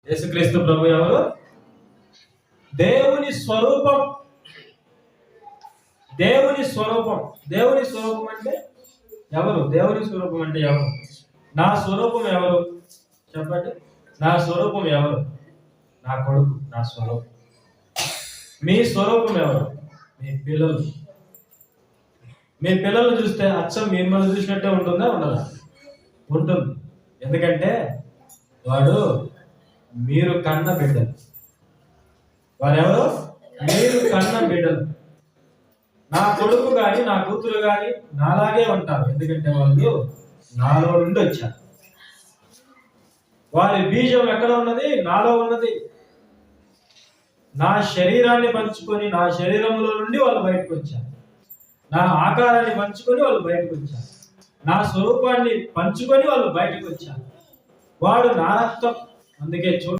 యేసుక్రీస్తు ప్రభు ఎవరు? దేవుని స్వరూపం. దేవుని స్వరూపం. దేవుని స్వరూపం అంటే ఎవరు? దేవుని స్వరూపం అంటే ఎవరు? నా స్వరూపం ఎవరు చెప్పండి? నా స్వరూపం ఎవరు? నా కొడుకు నా స్వరూపం. మీ స్వరూపం ఎవరు? మీ పిల్లలు. మీ పిల్లలు చూస్తే అచ్చం మిమ్మల్ని చూసినట్టే ఉంటుందా? ఉండదా? ఉంటుంది. ఎందుకంటే వాడు మీరు కన్న బిడ్డలు. వారెవరు? మీరు కన్న బిడ్డలు. నా కొడుకు కానీ నా కూతురు కానీ నాలాగే ఉంటారు. ఎందుకంటే వాళ్ళు నాలో నుండి వచ్చారు. వారి బీజం ఎక్కడ ఉన్నది? నాలో ఉన్నది. నా శరీరాన్ని పంచుకొని నా శరీరంలో నుండి వాళ్ళు బయటకు వచ్చారు. నా ఆకారాన్ని పంచుకొని వాళ్ళు బయటకు వచ్చారు. నా స్వరూపాన్ని పంచుకొని వాళ్ళు బయటకు వచ్చారు. వాడు నా రక్తం. అందుకే